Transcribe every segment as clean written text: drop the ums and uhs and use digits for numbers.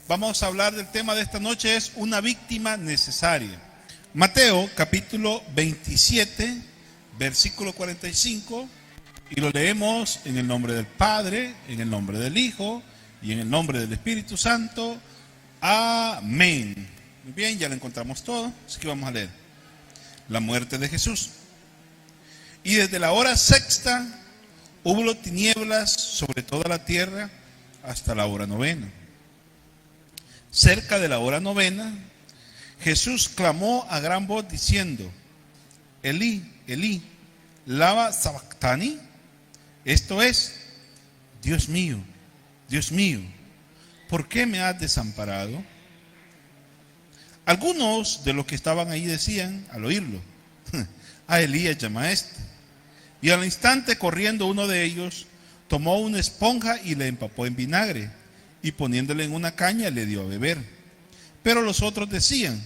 Vamos a hablar del tema de esta noche, es una víctima necesaria. Mateo capítulo 27, versículo 45, y lo leemos en el nombre del Padre, en el nombre del Hijo y en el nombre del Espíritu Santo. Amén. Muy bien, ya lo encontramos todo, así que vamos a leer. La muerte de Jesús. Y desde la hora sexta hubo tinieblas sobre toda la tierra hasta la hora novena. Cerca de la hora novena, Jesús clamó a gran voz diciendo: Elí, Elí, lama sabactani. Esto es: Dios mío, ¿por qué me has desamparado? Algunos de los que estaban ahí decían al oírlo: a Elías llama a este. Y al instante, corriendo uno de ellos, tomó una esponja y la empapó en vinagre, y poniéndole en una caña le dio a beber. Pero los otros decían: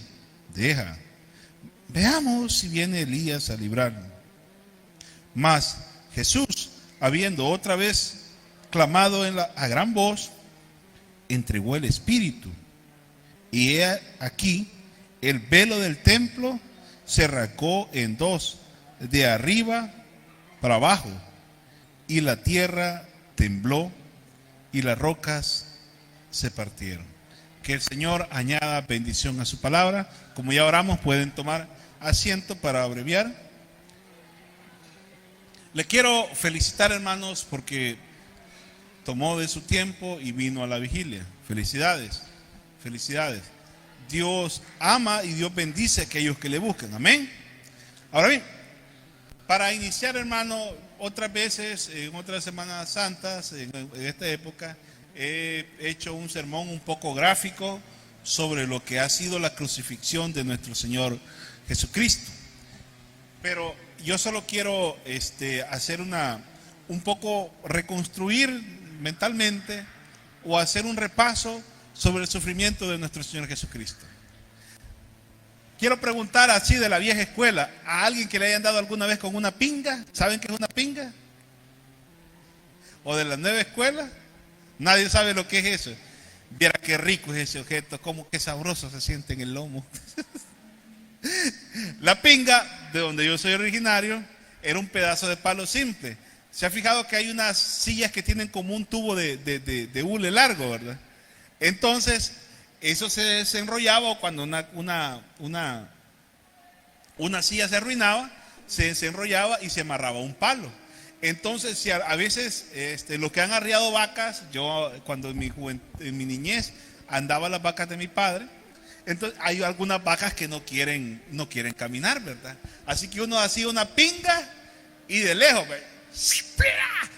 deja, veamos si viene Elías a librarnos. Mas Jesús, habiendo otra vez clamado a gran voz, entregó el Espíritu. Y he aquí, el velo del templo se rasgó en dos, de arriba para abajo, y la tierra tembló y las rocas se partieron. Que el Señor añada bendición a su palabra. Como ya oramos, pueden tomar asiento para abreviar. Le quiero felicitar, hermanos, porque tomó de su tiempo y vino a la vigilia. Felicidades, felicidades. Dios ama y Dios bendice a aquellos que le buscan. Amén. Ahora bien, para iniciar, hermano, otras veces, en otras Semanas Santas, en esta época, he hecho un sermón un poco gráfico sobre lo que ha sido la crucifixión de nuestro Señor Jesucristo. Pero yo solo quiero hacer un poco reconstruir mentalmente o hacer un repaso sobre el sufrimiento de nuestro Señor Jesucristo. Quiero preguntar así de la vieja escuela, a alguien que le hayan dado alguna vez con una pinga. ¿Saben qué es una pinga? ¿O de la nueva escuela? Nadie sabe lo que es eso. Viera qué rico es ese objeto, cómo qué sabroso se siente en el lomo. La pinga, de donde yo soy originario, era un pedazo de palo simple. ¿Se ha fijado que hay unas sillas que tienen como un tubo de hule largo, verdad? Entonces, eso se desenrollaba, o cuando una silla se arruinaba, se desenrollaba y se amarraba un palo. Entonces, si a veces los que han arriado vacas, yo cuando en mi niñez andaba las vacas de mi padre, entonces hay algunas vacas que no quieren caminar, ¿verdad? Así que uno hacía una pinga y de lejos,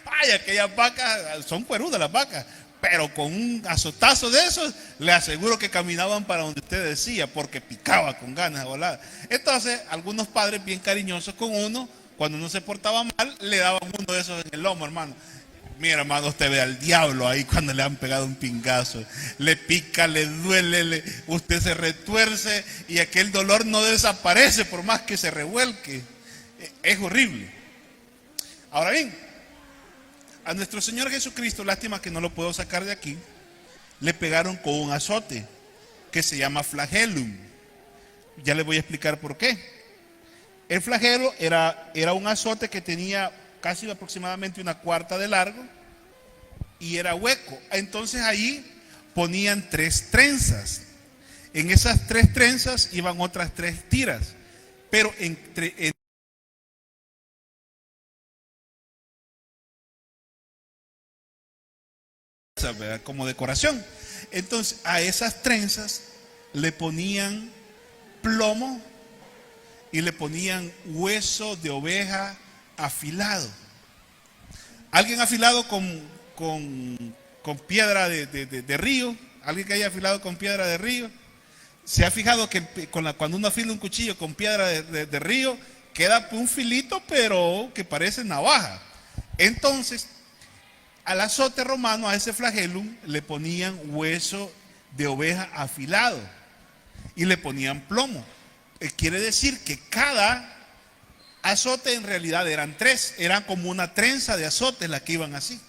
¡ay! Aquellas vacas son cuerudas las vacas, pero con un azotazo de esos, le aseguro que caminaban para donde usted decía, porque picaba con ganas de volar. Entonces, algunos padres bien cariñosos con uno, cuando uno se portaba mal, le daban uno de esos en el lomo, hermano. Mira, hermano, usted ve al diablo ahí cuando le han pegado un pingazo. Le pica, le duele, usted se retuerce y aquel dolor no desaparece por más que se revuelque. Es horrible. Ahora bien, a nuestro Señor Jesucristo, lástima que no lo puedo sacar de aquí, le pegaron con un azote que se llama flagelum. Ya les voy a explicar por qué. El flagelo era un azote que tenía casi aproximadamente una cuarta de largo y era hueco. Entonces ahí ponían 3 trenzas. En esas 3 trenzas iban otras 3 tiras, pero como decoración. Entonces a esas trenzas le ponían plomo y le ponían hueso de oveja afilado. ¿Alguien afilado con piedra de río? ¿Alguien que haya afilado con piedra de río? ¿Se ha fijado que cuando uno afila un cuchillo con piedra de río, queda un filito, pero que parece navaja? Entonces, al azote romano, a ese flagelum, le ponían hueso de oveja afilado y le ponían plomo. Quiere decir que cada azote en realidad eran 3, eran como una trenza de azotes las que iban así.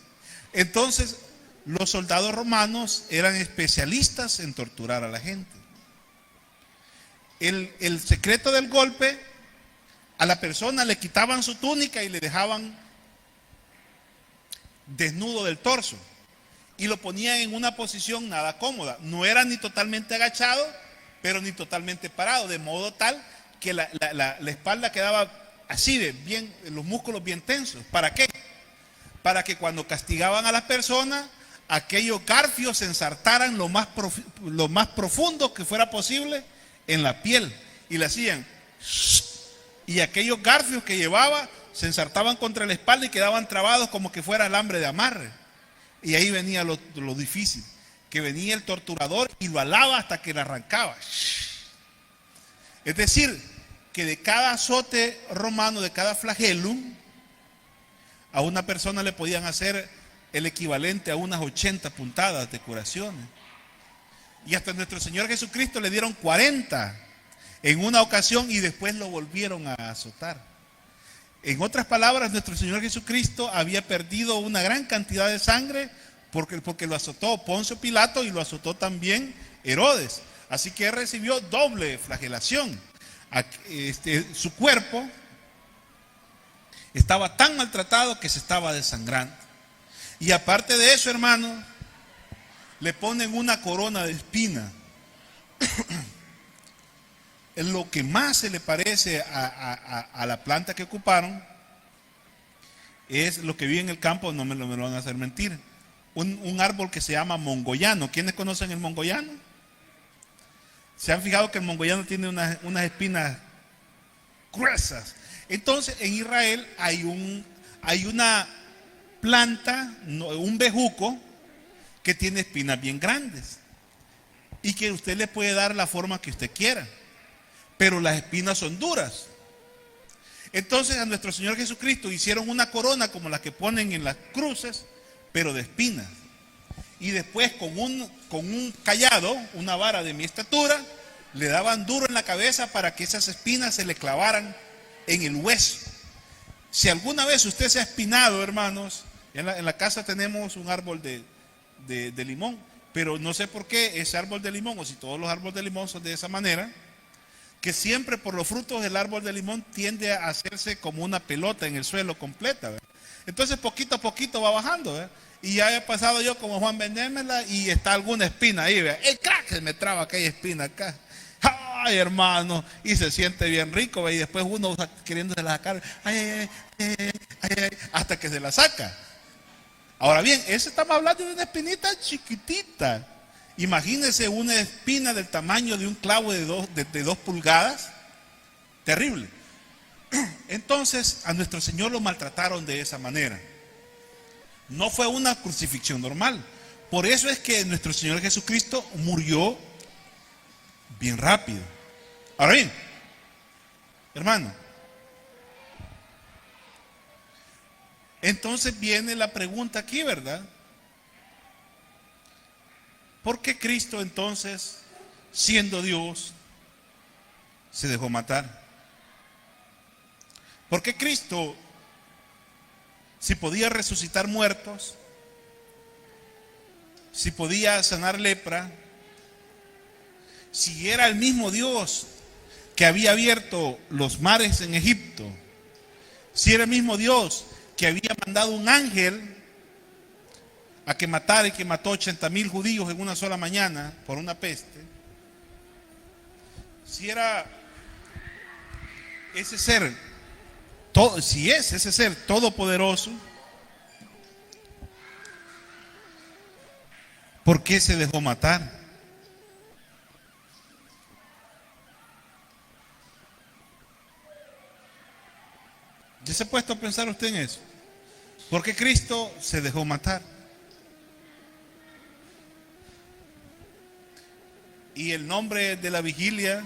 Entonces, los soldados romanos eran especialistas en torturar a la gente. El secreto del golpe, a la persona le quitaban su túnica y le dejaban desnudo del torso y lo ponían en una posición nada cómoda. No era ni totalmente agachado, pero ni totalmente parado, de modo tal que la espalda quedaba así, bien, los músculos bien tensos. ¿Para qué? Para que cuando castigaban a las personas, aquellos garfios se ensartaran lo más profundo que fuera posible en la piel, y le hacían y aquellos garfios que llevaba se ensartaban contra la espalda y quedaban trabados como que fuera alambre de amarre. Y ahí venía lo difícil, que venía el torturador y lo alaba hasta que le arrancaba. Es decir, que de cada azote romano, de cada flagelum, a una persona le podían hacer el equivalente a unas 80 puntadas de curaciones. Y hasta nuestro Señor Jesucristo le dieron 40 en una ocasión y después lo volvieron a azotar. En otras palabras, nuestro Señor Jesucristo había perdido una gran cantidad de sangre porque lo azotó Poncio Pilato y lo azotó también Herodes. Así que él recibió doble flagelación. Su cuerpo estaba tan maltratado que se estaba desangrando. Y aparte de eso, hermano, le ponen una corona de espina. Lo que más se le parece a la planta que ocuparon es lo que vi en el campo, no me lo van a hacer mentir. Un árbol que se llama mongoyano. ¿Quiénes conocen el mongoyano? ¿Se han fijado que el mongoyano tiene unas espinas gruesas? Entonces, en Israel hay una planta, un bejuco, que tiene espinas bien grandes y que usted le puede dar la forma que usted quiera, pero las espinas son duras. Entonces a nuestro Señor Jesucristo hicieron una corona como la que ponen en las cruces, pero de espinas. Y después con un cayado, una vara de mi estatura, le daban duro en la cabeza para que esas espinas se le clavaran en el hueso. Si alguna vez usted se ha espinado, hermanos, en la casa tenemos un árbol de limón, pero no sé por qué ese árbol de limón, o si todos los árboles de limón son de esa manera, que siempre por los frutos del árbol de limón tiende a hacerse como una pelota en el suelo completa, ¿verdad? Entonces poquito a poquito va bajando, ¿verdad? Y ya he pasado yo como Juan Benémela y está alguna espina ahí, ¿verdad? ¡El crack! Se me traba aquella espina acá. ¡Ay, hermano! Y se siente bien rico, ¿verdad? Y después uno queriéndose la sacar, ¡ay, hasta que se la saca! Ahora bien, ese estamos hablando de una espinita chiquitita. Imagínense una espina del tamaño de un clavo de 2 pulgadas. Terrible. Entonces, a nuestro Señor lo maltrataron de esa manera. No fue una crucifixión normal. Por eso es que nuestro Señor Jesucristo murió bien rápido. Ahora bien, hermano, entonces viene la pregunta aquí, ¿verdad? ¿Por qué Cristo entonces, siendo Dios, se dejó matar? ¿Por qué Cristo, si podía resucitar muertos, si podía sanar lepra, si era el mismo Dios que había abierto los mares en Egipto, si era el mismo Dios que había mandado un ángel a que matara y que mató 80,000 judíos en una sola mañana por una peste, si era ese ser, si es ese ser todopoderoso, ¿por qué se dejó matar? ¿Ya se ha puesto a pensar usted en eso? ¿Por qué Cristo se dejó matar? Y el nombre de la vigilia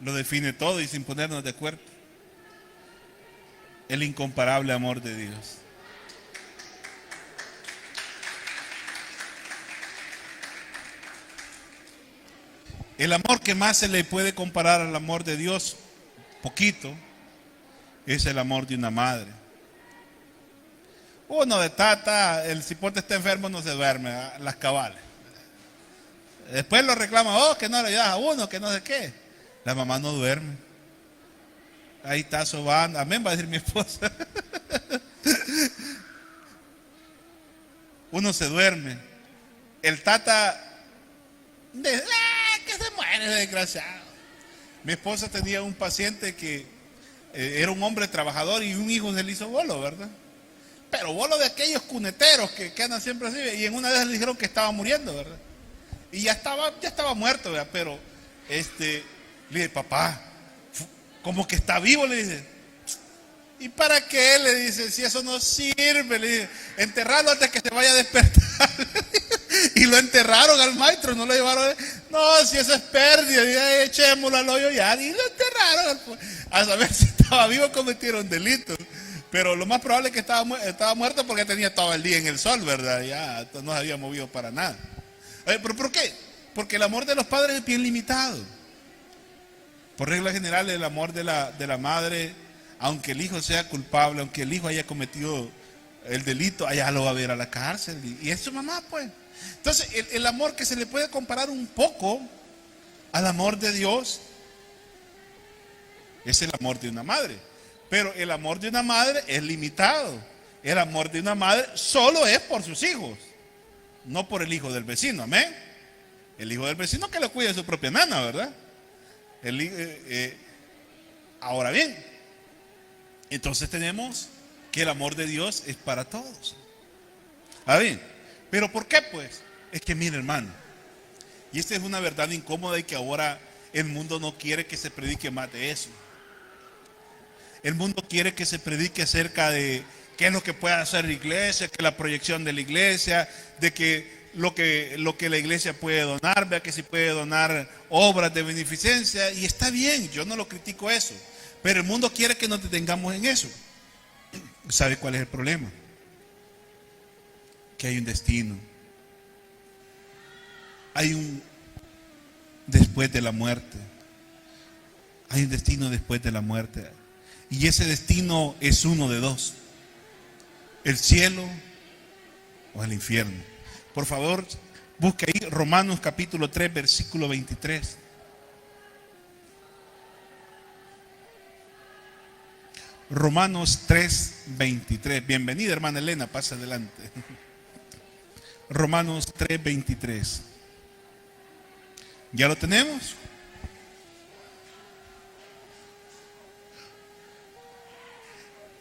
lo define todo y sin ponernos de acuerdo. El incomparable amor de Dios. El amor que más se le puede comparar al amor de Dios, poquito, es el amor de una madre. Uno de tata, el cipote está enfermo, no se duerme, las cabales. Después lo reclama, oh, que no le ayudas a uno, que no sé qué. La mamá no duerme. Ahí está sobando, amén, va a decir mi esposa. Uno se duerme. El tata, que se muere, desgraciado. Mi esposa tenía un paciente que era un hombre trabajador y un hijo se le hizo bolo, ¿verdad? Pero bolo de aquellos cuneteros que andan siempre así. Y en una vez le dijeron que estaba muriendo, ¿verdad? Y ya estaba muerto, ¿verdad? Pero le dije, papá, como que está vivo, le dice. ¿Y para qué? Le dice, si eso no sirve, le dice, enterrarlo antes que se vaya a despertar. Y lo enterraron al maestro, no lo llevaron. No, si eso es pérdida, echémoslo al hoyo ya. Y lo enterraron. A saber si estaba vivo, cometieron delitos. Pero lo más probable es que estaba muerto porque tenía todo el día en el sol, ¿verdad? Ya no se había movido para nada. ¿Pero por qué? Porque el amor de los padres es bien limitado. Por regla general, el amor de la madre, aunque el hijo sea culpable, aunque el hijo haya cometido el delito, allá lo va a ver a la cárcel. Y es su mamá, pues. Entonces, el amor que se le puede comparar un poco al amor de Dios es el amor de una madre. Pero el amor de una madre es limitado. El amor de una madre solo es por sus hijos, no por el hijo del vecino, amén. El hijo del vecino que lo cuide de su propia nana, ¿verdad? Ahora bien, entonces tenemos que el amor de Dios es para todos. A ver, ¿pero por qué pues? Es que mire, hermano, y esta es una verdad incómoda y que ahora el mundo no quiere que se predique más de eso. El mundo quiere que se predique acerca de qué es lo que puede hacer la iglesia, que la proyección de la iglesia, de que lo que la iglesia puede donar, vea que si puede donar obras de beneficencia, y está bien, yo no lo critico eso, pero el mundo quiere que nos detengamos en eso. ¿Sabe cuál es el problema? Que hay un destino, hay un después de la muerte, hay un destino después de la muerte, y ese destino es uno de dos: el cielo o el infierno. Por favor, busque ahí Romanos capítulo 3, versículo 23. Romanos 3, 23. Bienvenida, hermana Elena, pasa adelante. Romanos 3, 23. ¿Ya lo tenemos?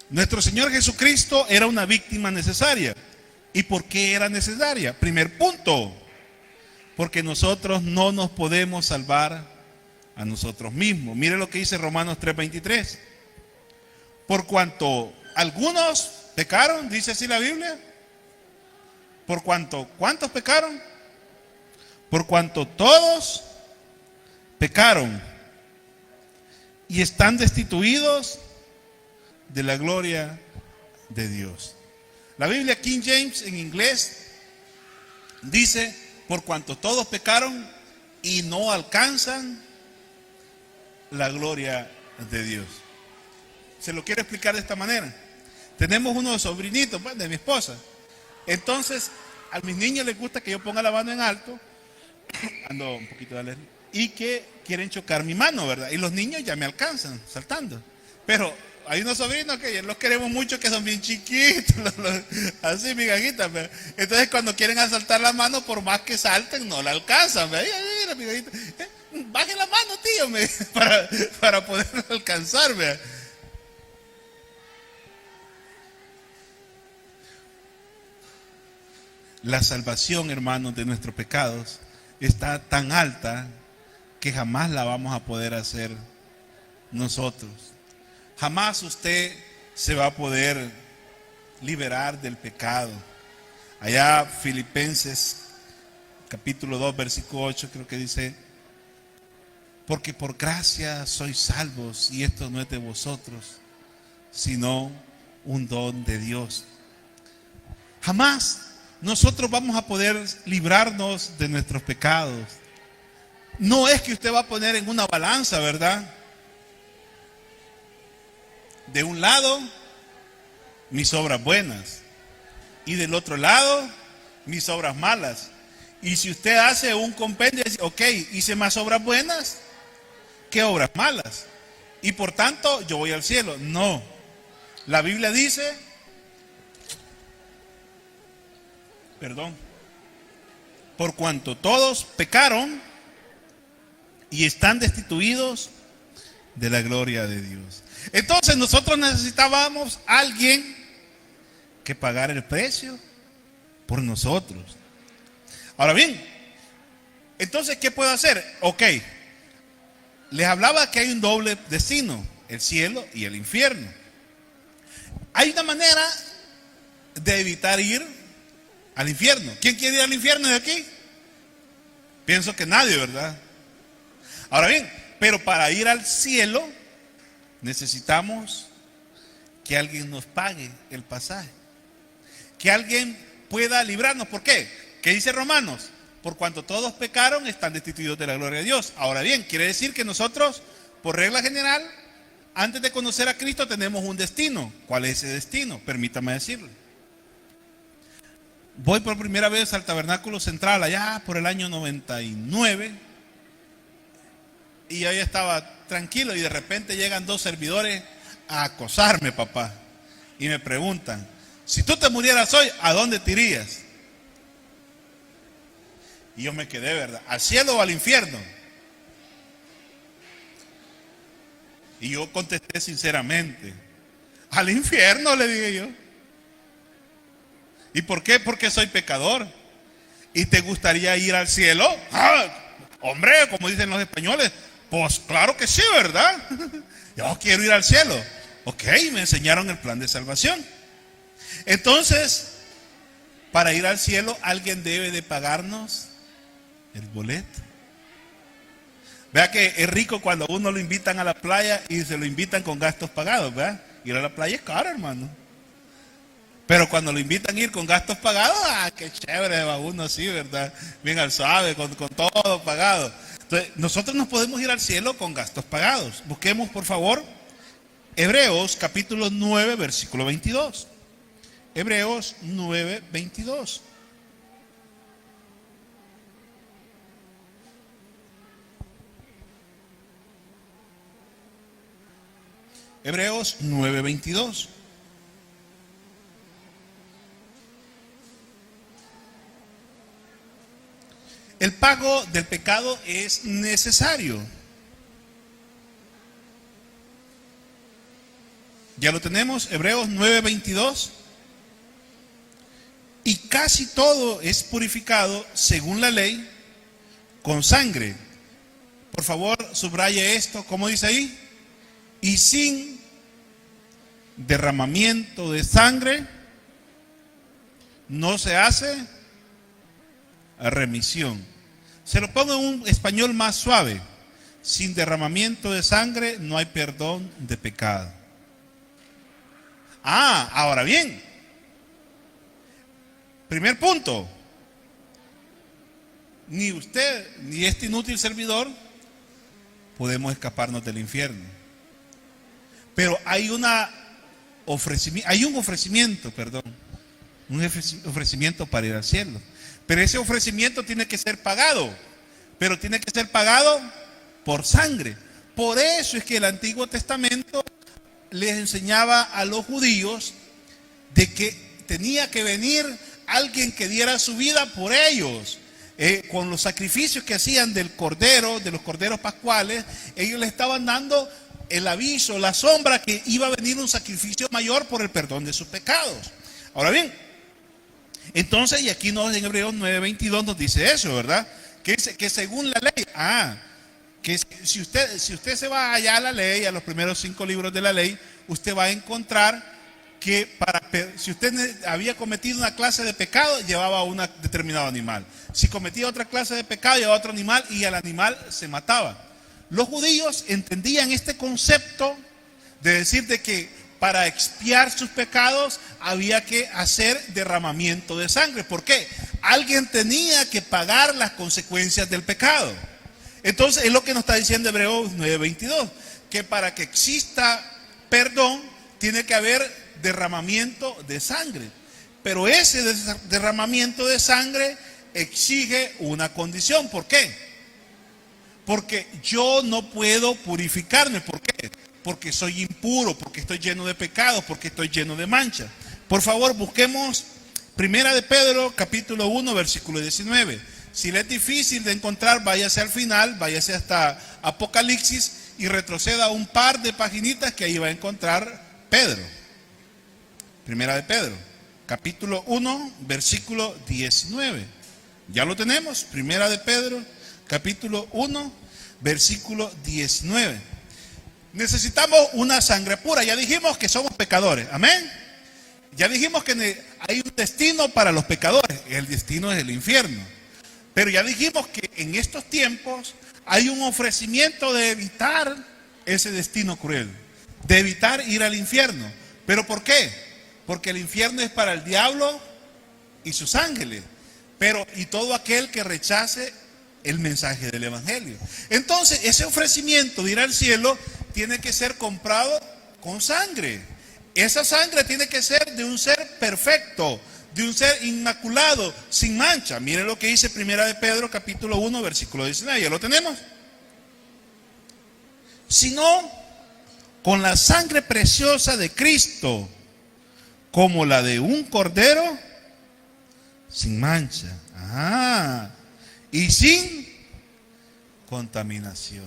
Nuestro Señor Jesucristo era una víctima necesaria. ¿Y por qué era necesaria? Primer punto, porque nosotros no nos podemos salvar a nosotros mismos. Mire lo que dice Romanos 3:23. Por cuanto algunos pecaron, dice así la Biblia. Por cuanto, ¿cuántos pecaron? Por cuanto todos pecaron y están destituidos de la gloria de Dios. La Biblia King James en inglés dice: por cuanto todos pecaron y no alcanzan la gloria de Dios. Se lo quiero explicar de esta manera. Tenemos unos sobrinitos, pues, de mi esposa. Entonces, a mis niños les gusta que yo ponga la mano en alto, ando un poquito de alergia, y que quieren chocar mi mano, ¿verdad? Y los niños ya me alcanzan saltando. Pero hay unos sobrinos que los queremos mucho, que son bien chiquitos, así migajitas. Entonces cuando quieren asaltar la mano, por más que salten, no la alcanzan. Mira, migajita, baje la mano, tío, para poder alcanzar. La salvación, hermanos, de nuestros pecados está tan alta que jamás la vamos a poder hacer nosotros. Jamás usted se va a poder liberar del pecado. Allá Filipenses capítulo 2, versículo 8 creo que dice: porque por gracia sois salvos, y esto no es de vosotros, sino un don de Dios. Jamás nosotros vamos a poder librarnos de nuestros pecados. No es que usted va a poner en una balanza, ¿verdad? De un lado, mis obras buenas, y del otro lado mis obras malas. Y si usted hace un compendio, dice, ok, hice más obras buenas que obras malas, y por tanto yo voy al cielo. No, la Biblia dice, por cuanto todos pecaron y están destituidos de la gloria de Dios. Entonces nosotros necesitábamos a alguien que pagara el precio por nosotros. Ahora bien, entonces, ¿qué puedo hacer? Ok, les hablaba que hay un doble destino, el cielo y el infierno. Hay una manera de evitar ir al infierno. ¿Quién quiere ir al infierno de aquí? Pienso que nadie, ¿verdad? Ahora bien, pero para ir al cielo necesitamos que alguien nos pague el pasaje, que alguien pueda librarnos. ¿Por qué? ¿Qué dice Romanos? Por cuanto todos pecaron, están destituidos de la gloria de Dios. Ahora bien, quiere decir que nosotros, por regla general, antes de conocer a Cristo tenemos un destino. ¿Cuál es ese destino? Permítame decirle. Voy por primera vez al Tabernáculo Central allá por el año 99 y yo ya estaba tranquilo y de repente llegan dos servidores a acosarme, papá, y me preguntan, si tú te murieras hoy, ¿a dónde te irías? Y yo me quedé, ¿verdad? ¿Al cielo o al infierno? Y yo contesté sinceramente, al infierno, le dije yo. ¿Y por qué? Porque soy pecador. ¿Y te gustaría ir al cielo? ¡Ah! Hombre, como dicen los españoles, pues claro que sí, ¿verdad? Yo quiero ir al cielo. Ok, me enseñaron el plan de salvación. Entonces, para ir al cielo, alguien debe de pagarnos el boleto. Vea que es rico cuando uno lo invitan a la playa y se lo invitan con gastos pagados, ¿verdad? Ir a la playa es caro, hermano. Pero cuando lo invitan a ir con gastos pagados, qué chévere va uno así, ¿verdad? Bien al suave, con todo pagado. Entonces, nosotros nos podemos ir al cielo con gastos pagados. Busquemos, por favor, Hebreos capítulo 9, versículo 22. Hebreos 9, 22. Hebreos 9, 22. El pago del pecado es necesario. Ya lo tenemos, Hebreos 9:22. Y casi todo es purificado según la ley con sangre. Por favor, subraye esto, ¿cómo dice ahí? Y sin derramamiento de sangre no se hace remisión. Se lo pongo en un español más suave. Sin derramamiento de sangre no hay perdón de pecado. Ahora bien, primer punto, ni usted ni este inútil servidor podemos escaparnos del infierno. Pero hay un ofrecimiento para ir al cielo. Pero ese ofrecimiento tiene que ser pagado, pero tiene que ser pagado por sangre. Por eso es que el Antiguo Testamento les enseñaba a los judíos de que tenía que venir alguien que diera su vida por ellos. Con los sacrificios que hacían de los corderos pascuales, ellos le estaban dando el aviso, la sombra que iba a venir un sacrificio mayor por el perdón de sus pecados. Ahora bien, entonces, y aquí en Hebreos 9:22 nos dice eso, ¿verdad? Que dice que según la ley, que si usted se va allá a la ley, a los primeros 5 libros de la ley, usted va a encontrar que si usted había cometido una clase de pecado, llevaba un determinado animal. Si cometía otra clase de pecado, llevaba otro animal y al animal se mataba. Los judíos entendían este concepto de decir de que para expiar sus pecados había que hacer derramamiento de sangre. ¿Por qué? Alguien tenía que pagar las consecuencias del pecado. Entonces es lo que nos está diciendo Hebreos 9:22, que para que exista perdón tiene que haber derramamiento de sangre. Pero ese derramamiento de sangre exige una condición. ¿Por qué? Porque yo no puedo purificarme. ¿Por qué? Porque soy impuro, porque estoy lleno de pecados, porque estoy lleno de mancha. Por favor, busquemos Primera de Pedro, capítulo 1, versículo 19. Si le es difícil de encontrar, váyase al final, váyase hasta Apocalipsis y retroceda un par de paginitas que ahí va a encontrar Pedro. Primera de Pedro, capítulo 1, versículo 19. Ya lo tenemos, Primera de Pedro, capítulo 1, versículo 19. Necesitamos una sangre pura. Ya dijimos que somos pecadores, amén. Ya dijimos que hay un destino para los pecadores, el destino es el infierno. Pero ya dijimos que en estos tiempos hay un ofrecimiento de evitar ese destino cruel, de evitar ir al infierno. ¿Pero por qué? Porque el infierno es para el diablo y sus ángeles, y todo aquel que rechace el mensaje del evangelio. Entonces, ese ofrecimiento de ir al cielo tiene que ser comprado con sangre. Esa sangre tiene que ser de un ser perfecto, de un ser inmaculado, sin mancha. Miren lo que dice Primera de Pedro, capítulo 1, versículo 19. ¿Ya lo tenemos? Sino con la sangre preciosa de Cristo, como la de un cordero sin mancha. Y sin contaminación.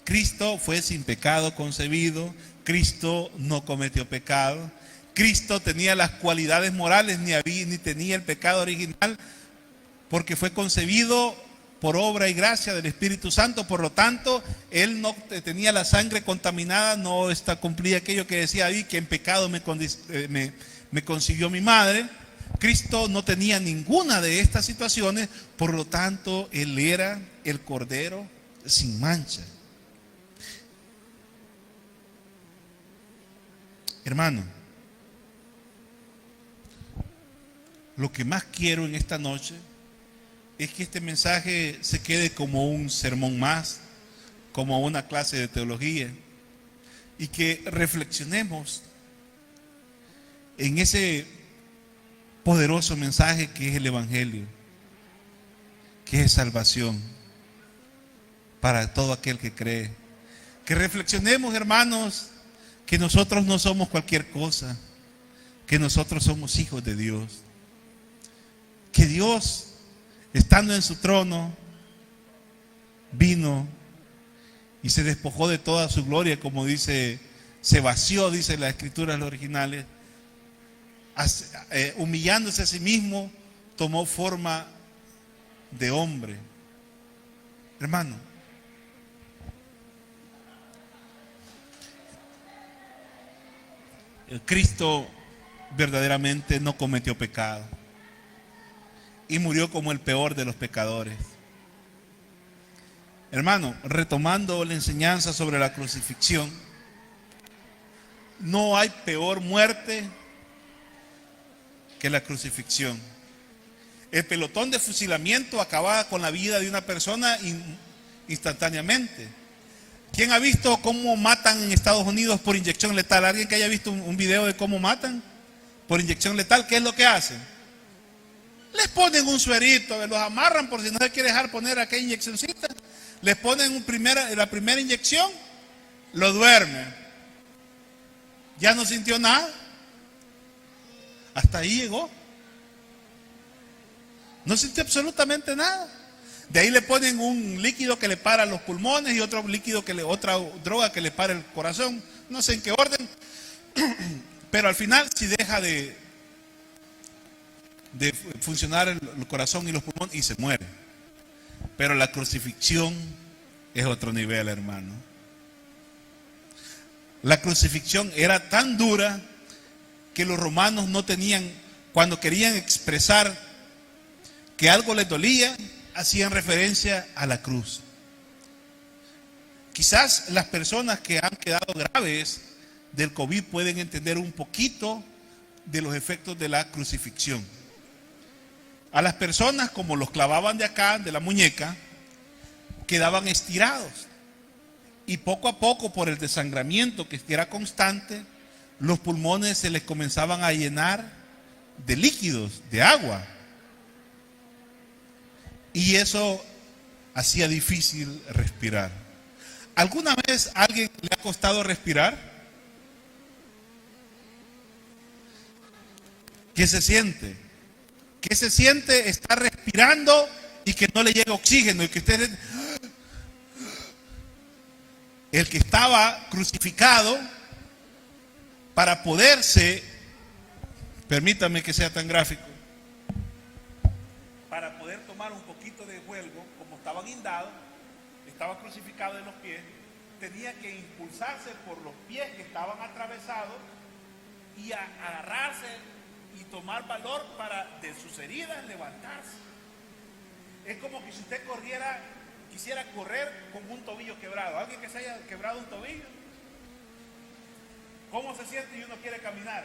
Cristo fue sin pecado concebido. Cristo no cometió pecado. Cristo tenía las cualidades morales, ni tenía el pecado original, porque fue concebido por obra y gracia del Espíritu Santo. Por lo tanto, él no tenía la sangre contaminada, no cumplía aquello que decía ahí, que en pecado me concibió mi madre. Cristo no tenía ninguna de estas situaciones, por lo tanto, él era el Cordero sin mancha. Hermano, lo que más quiero en esta noche es que este mensaje se quede como un sermón más, como una clase de teología, y que reflexionemos en ese poderoso mensaje que es el evangelio, que es salvación para todo aquel que cree. Que reflexionemos, hermanos, que nosotros no somos cualquier cosa, que nosotros somos hijos de Dios, que Dios, estando en su trono, vino y se despojó de toda su gloria, como dice, se vació, dice las escrituras originales, humillándose a sí mismo, tomó forma de hombre. Hermano, Cristo verdaderamente no cometió pecado y murió como el peor de los pecadores. Hermano, retomando la enseñanza sobre la crucifixión, no hay peor muerte que la crucifixión. El pelotón de fusilamiento acababa con la vida de una persona instantáneamente. ¿Quién ha visto cómo matan en Estados Unidos por inyección letal? ¿Alguien que haya visto un video de cómo matan por inyección letal? ¿Qué es lo que hacen? Les ponen un suerito, los amarran por si no se quiere dejar poner aquella inyeccióncita. Les ponen la primera inyección, lo duermen. Ya no sintió nada. Hasta ahí llegó. No sintió absolutamente nada. De ahí le ponen un líquido que le para los pulmones y otro líquido otra droga que le para el corazón. No sé en qué orden. Pero al final sí deja de funcionar el corazón y los pulmones y se muere. Pero la crucifixión es otro nivel, hermano. La crucifixión era tan dura que los romanos no tenían, cuando querían expresar que algo les dolía, hacían referencia a la cruz. Quizás las personas que han quedado graves del COVID pueden entender un poquito de los efectos de la crucifixión. A las personas, como los clavaban de acá, de la muñeca, quedaban estirados. Y poco a poco, por el desangramiento que era constante, los pulmones se les comenzaban a llenar de líquidos, de agua. Y eso hacía difícil respirar. ¿Alguna vez a alguien le ha costado respirar? ¿Qué se siente? ¿Qué se siente estar respirando y que no le llega oxígeno? Y que usted, el que estaba crucificado para poderse, permítame que sea tan gráfico, para poder tomar un poquito de juego, como estaba guindado, estaba crucificado en los pies, tenía que impulsarse por los pies que estaban atravesados y agarrarse y tomar valor para de sus heridas levantarse. Es como que si usted quisiera correr con un tobillo quebrado. Alguien que se haya quebrado un tobillo, ¿cómo se siente y uno quiere caminar?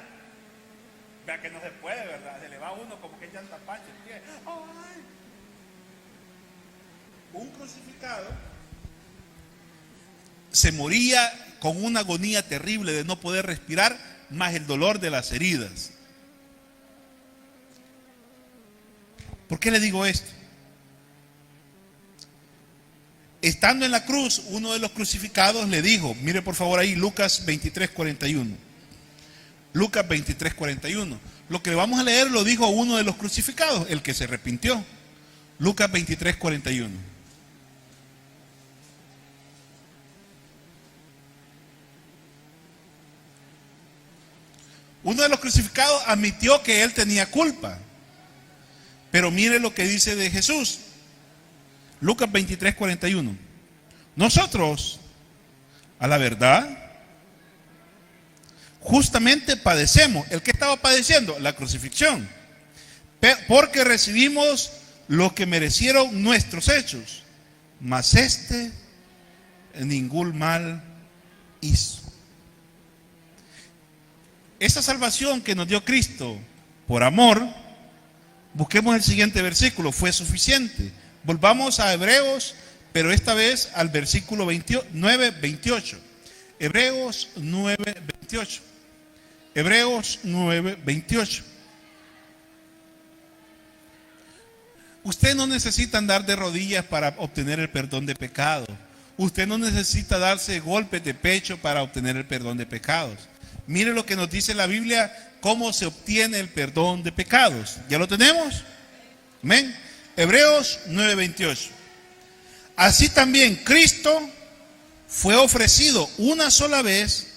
Vea que no se puede, ¿verdad? Se le va a uno como que llanta pancha el pie. ¡Ay! Un crucificado se moría con una agonía terrible de no poder respirar, más el dolor de las heridas. ¿Por qué le digo esto? Estando en la cruz, uno de los crucificados le dijo, mire por favor ahí, Lucas 23:41. Lucas 23:41. Lo que vamos a leer lo dijo uno de los crucificados, el que se arrepintió. Lucas 23:41. Uno de los crucificados admitió que él tenía culpa. Pero mire lo que dice de Jesús. Lucas 23:41. Nosotros, a la verdad, justamente padecemos. ¿El que estaba padeciendo? La crucifixión. Porque recibimos lo que merecieron nuestros hechos. Mas ningún mal hizo. Esa salvación que nos dio Cristo por amor, busquemos el siguiente versículo, fue suficiente. Volvamos a Hebreos, pero esta vez al versículo 9:28. Hebreos 9:28. Hebreos 9:28. Usted no necesita andar de rodillas para obtener el perdón de pecados. Usted no necesita darse golpes de pecho para obtener el perdón de pecados. Mire lo que nos dice la Biblia, cómo se obtiene el perdón de pecados. ¿Ya lo tenemos? Amén. Hebreos 9:28. Así también Cristo fue ofrecido una sola vez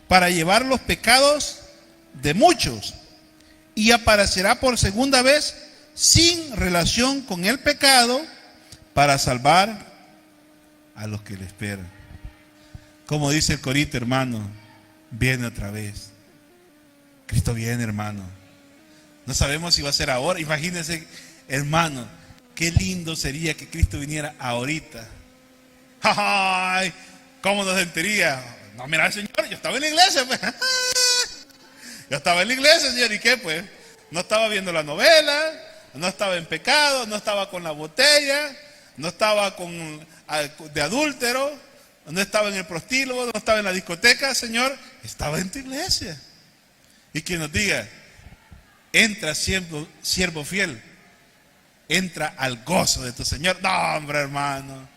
para llevar los pecados de muchos y aparecerá por segunda vez sin relación con el pecado para salvar a los que le esperan. Como dice el corito, hermano, viene otra vez. Cristo viene, hermano. No sabemos si va a ser ahora. Imagínense, hermano, qué lindo sería que Cristo viniera ahorita. ¡Ay! ¿Cómo nos sentiría? No, mira, Señor, yo estaba en la iglesia, pues. Yo estaba en la iglesia, Señor, ¿y qué, pues? No estaba viendo la novela, no estaba en pecado, no estaba con la botella, no estaba de adúltero, no estaba en el prostíbulo, no estaba en la discoteca, Señor, estaba en tu iglesia. Y que nos diga, entra siervo fiel, entra al gozo de tu Señor. No, hombre, hermano,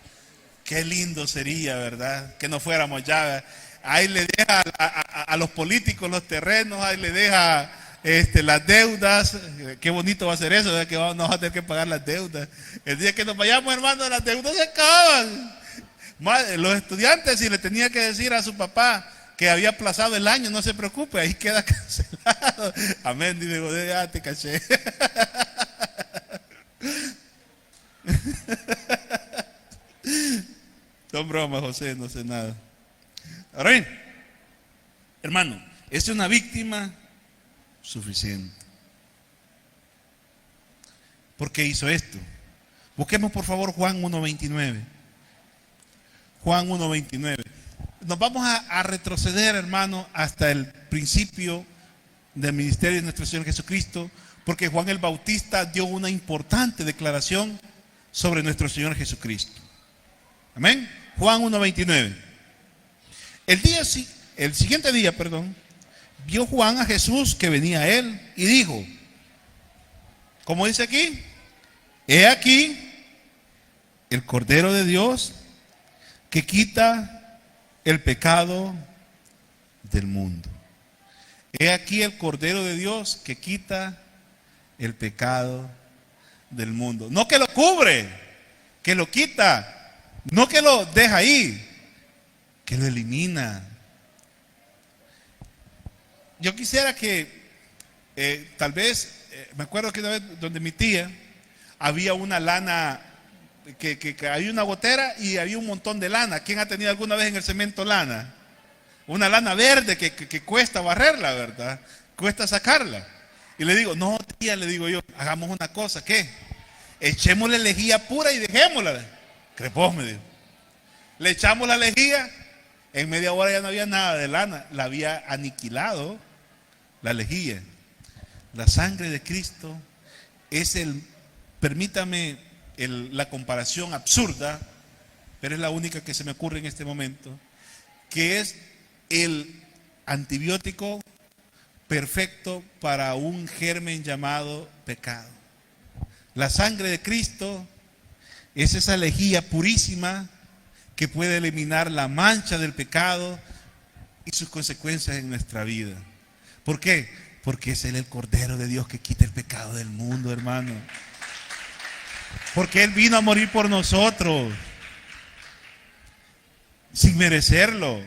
qué lindo sería, ¿verdad? Que no fuéramos ya. Ahí le deja a los políticos los terrenos, ahí le deja las deudas. Qué bonito va a ser eso, ¿verdad? Que no vamos a tener que pagar las deudas. El día que nos vayamos, hermano, las deudas se acaban. Los estudiantes, si le tenía que decir a su papá que había aplazado el año, no se preocupe, ahí queda cancelado. Amén, digo, ya te caché. Son bromas, José, no sé nada. Ahora bien, hermano, es una víctima suficiente. ¿Por qué hizo esto? Busquemos por favor Juan 1:29. Juan 1:29. Nos vamos a retroceder, hermano, hasta el principio del ministerio de nuestro Señor Jesucristo, porque Juan el Bautista dio una importante declaración sobre nuestro Señor Jesucristo. Amén. Juan 1:29. El siguiente día, vio Juan a Jesús que venía a él y dijo: ¿Cómo dice aquí? He aquí el Cordero de Dios que quita el pecado del mundo. He aquí el Cordero de Dios que quita el pecado del mundo. No que lo cubre, que lo quita, no que lo deja ahí, que lo elimina. Yo quisiera que tal vez, me acuerdo que una vez donde mi tía había una lana, que había una gotera y había un montón de lana. ¿Quién ha tenido alguna vez en el cemento lana? Una lana verde que cuesta barrerla, ¿verdad? Cuesta sacarla. Y le digo, no, tía, le digo yo, hagamos una cosa, ¿qué? Echémosle lejía pura y dejémosla. Crepós, me dijo. Le echamos la lejía, en media hora ya no había nada de lana, la había aniquilado la lejía. La sangre de Cristo es permítame la comparación absurda, pero es la única que se me ocurre en este momento, que es el antibiótico perfecto para un germen llamado pecado. La sangre de Cristo es esa lejía purísima que puede eliminar la mancha del pecado y sus consecuencias en nuestra vida. ¿Por qué? Porque es Él el Cordero de Dios que quita el pecado del mundo, hermano. Porque Él vino a morir por nosotros, sin merecerlo,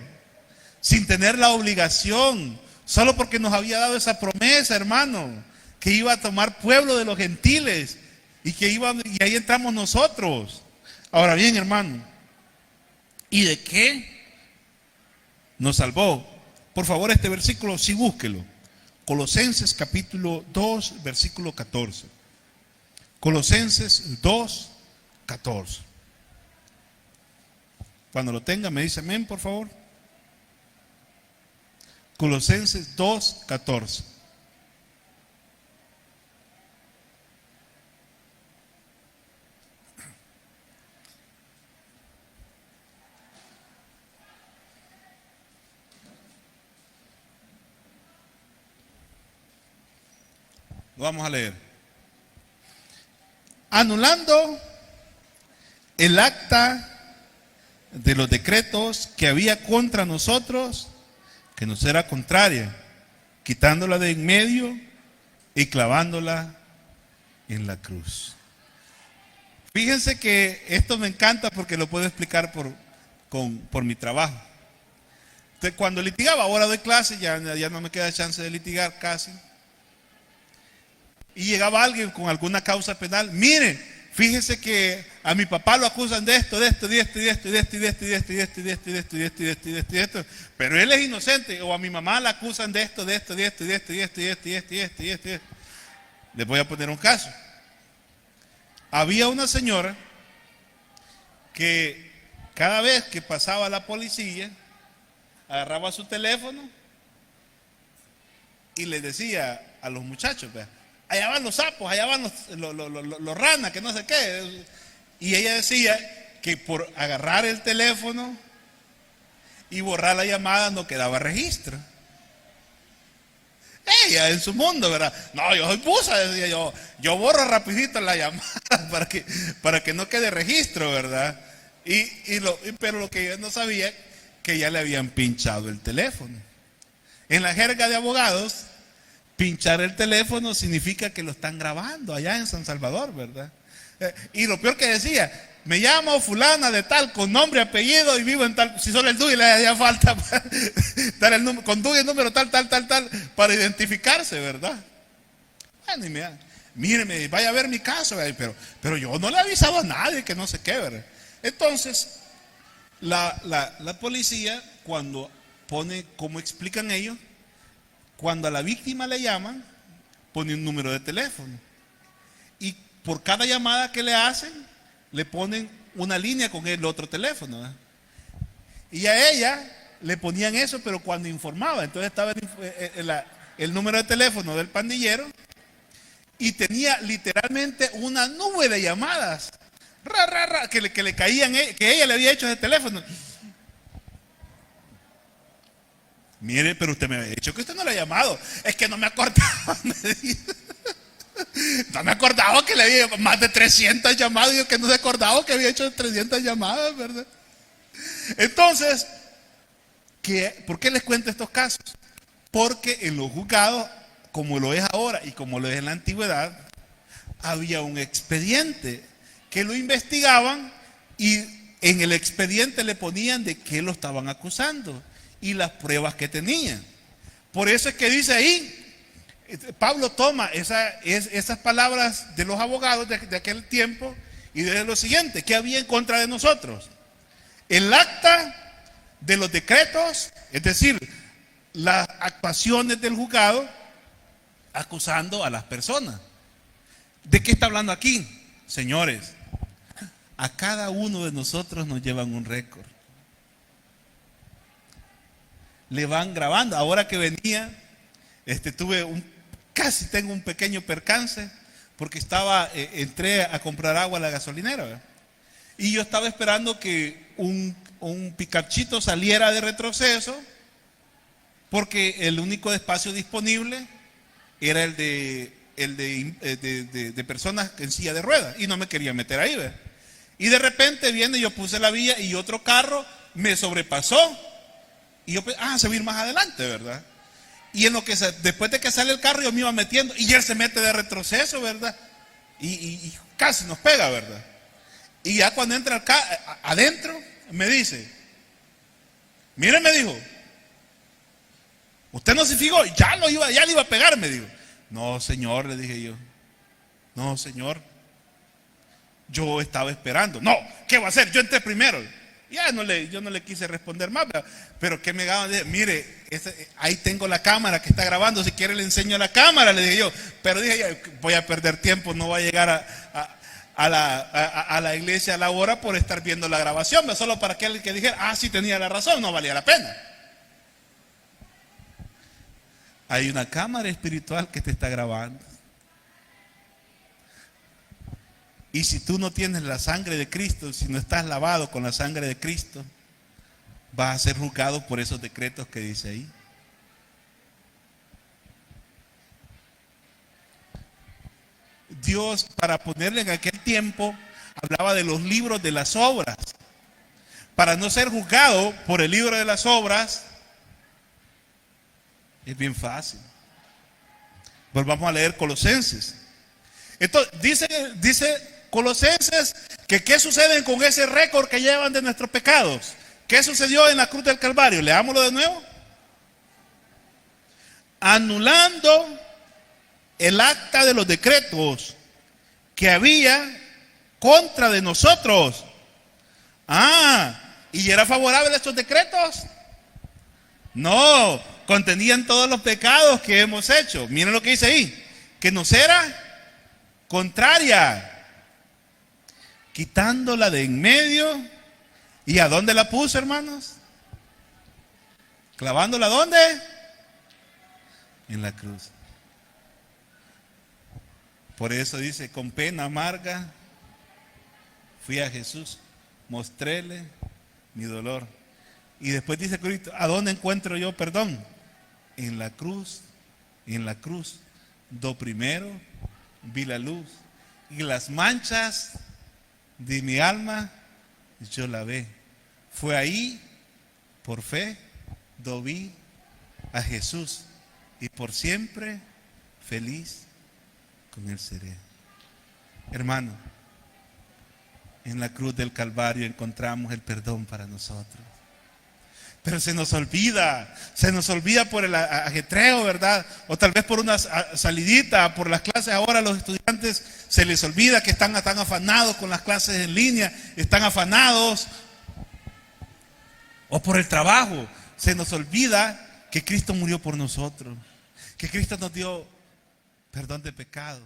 sin tener la obligación, solo porque nos había dado esa promesa, hermano, que iba a tomar pueblo de los gentiles y y ahí entramos nosotros. Ahora bien, hermano, ¿y de qué nos salvó? Por favor, este versículo sí búsquelo. Colosenses capítulo 2, versículo 14. Colosenses 2, 14. Cuando lo tenga me dice amén, por favor. Colosenses 2, 14. Lo vamos a leer. Anulando el acta de los decretos que había contra nosotros, que nos era contraria, quitándola de en medio y clavándola en la cruz. Fíjense que esto me encanta porque lo puedo explicar por mi trabajo. Entonces, cuando litigaba, ahora doy clase, ya no me queda chance de litigar casi. Y llegaba alguien con alguna causa penal. Miren, fíjese que a mi papá lo acusan de esto, de esto, de esto, de esto, de esto, de esto, de esto, de esto, de esto, de esto, de esto, de esto, de esto, de esto. Pero él es inocente. O a mi mamá la acusan de esto, de esto, de esto, de esto, de esto, de esto, de esto, de esto, de esto, de esto. Les voy a poner un caso. Había una señora que cada vez que pasaba la policía, agarraba su teléfono y les decía a los muchachos, allá van los sapos, allá van los ranas, que no sé qué. Y ella decía que por agarrar el teléfono y borrar la llamada no quedaba registro. Ella en su mundo, ¿verdad? No, yo soy buza, decía yo borro rapidito la llamada para que no quede registro, ¿verdad? Pero lo que ella no sabía, que ya le habían pinchado el teléfono. En la jerga de abogados, pinchar el teléfono significa que lo están grabando allá en San Salvador, ¿verdad? Y lo peor que decía, me llamo fulana de tal, con nombre, apellido y vivo en tal, si solo el DUI le hacía falta dar el número, con DUI el número tal, para identificarse, ¿verdad? Bueno, y míreme, vaya a ver mi caso, pero yo no le he avisado a nadie que no sé qué, ¿verdad? Entonces, la policía, cuando pone, como explican ellos, cuando a la víctima le llaman, pone un número de teléfono. Y por cada llamada que le hacen, le ponen una línea con el otro teléfono, ¿verdad? Y a ella le ponían eso, pero cuando informaba. Entonces estaba el número de teléfono del pandillero y tenía literalmente una nube de llamadas que le caían, que ella le había hecho ese teléfono. Mire, pero usted me había dicho que usted no le ha llamado. Es que no me acordaba, me dice. No me acordaba que le había más de 300 llamadas. Y yo que no se acordaba que había hecho 300 llamadas, ¿verdad? Entonces, ¿por qué les cuento estos casos? Porque en los juzgados, como lo es ahora y como lo es en la antigüedad, había un expediente que lo investigaban y en el expediente le ponían de qué lo estaban acusando y las pruebas que tenían. Por eso es que dice ahí, Pablo toma esas palabras de los abogados de aquel tiempo y dice lo siguiente: ¿qué había en contra de nosotros? El acta de los decretos, es decir, las actuaciones del juzgado acusando a las personas. ¿De qué está hablando aquí? Señores, a cada uno de nosotros nos llevan un récord. Le van grabando. Ahora que venía, casi tengo un pequeño percance porque entré a comprar agua a la gasolinera, ¿verdad? Y yo estaba esperando que un picachito saliera de retroceso porque el único espacio disponible era el de personas en silla de ruedas y no me quería meter ahí, ¿verdad? Y de repente viene, yo puse la vía y otro carro me sobrepasó y yo pensé, se va a ir más adelante, ¿verdad? Y después de que sale el carro yo me iba metiendo y él se mete de retroceso, ¿verdad? Y casi nos pega, ¿verdad? Y ya cuando entra adentro me dice, mire, me dijo, usted no se fijó, ya le iba a pegar, me dijo. No, señor, le dije yo. No, señor. Yo estaba esperando. No, ¿qué va a hacer? Yo entré primero. Yo no le quise responder más, pero que me daban, mire, ahí tengo la cámara que está grabando, si quiere le enseño la cámara, le dije yo. Pero dije, voy a perder tiempo, no voy a llegar a la iglesia a la hora por estar viendo la grabación, solo para que alguien que dijera, sí tenía la razón, no valía la pena. Hay una cámara espiritual que te está grabando. Y si tú no tienes la sangre de Cristo, si no estás lavado con la sangre de Cristo, vas a ser juzgado por esos decretos que dice ahí. Dios, para ponerle en aquel tiempo, hablaba de los libros de las obras. Para no ser juzgado por el libro de las obras, es bien fácil. Volvamos a leer Colosenses. Entonces, dice Colosenses que qué sucede con ese récord que llevan de nuestros pecados. ¿Qué sucedió en la cruz del Calvario? Leámoslo de nuevo. Anulando el acta de los decretos que había contra de nosotros. ¿Y era favorable a estos decretos? No, contenían todos los pecados que hemos hecho. Miren lo que dice ahí, que nos era contraria, quitándola de en medio. ¿Y a dónde la puso, hermanos? ¿Clavándola dónde? En la cruz. Por eso dice, con pena amarga fui a Jesús, mostréle mi dolor. Y después dice Cristo, ¿a dónde encuentro yo perdón? En la cruz. Y en la cruz, primero vi la luz. Y las manchas de mi alma, yo la ve. Fue ahí, por fe, vi a Jesús. Y por siempre, feliz con él seré. Hermano, en la cruz del Calvario encontramos el perdón para nosotros. Pero se nos olvida por el ajetreo, ¿verdad? O tal vez por una salidita, por las clases. Ahora a los estudiantes se les olvida que están afanados con las clases en línea, están afanados. O por el trabajo, se nos olvida que Cristo murió por nosotros, que Cristo nos dio perdón de pecado.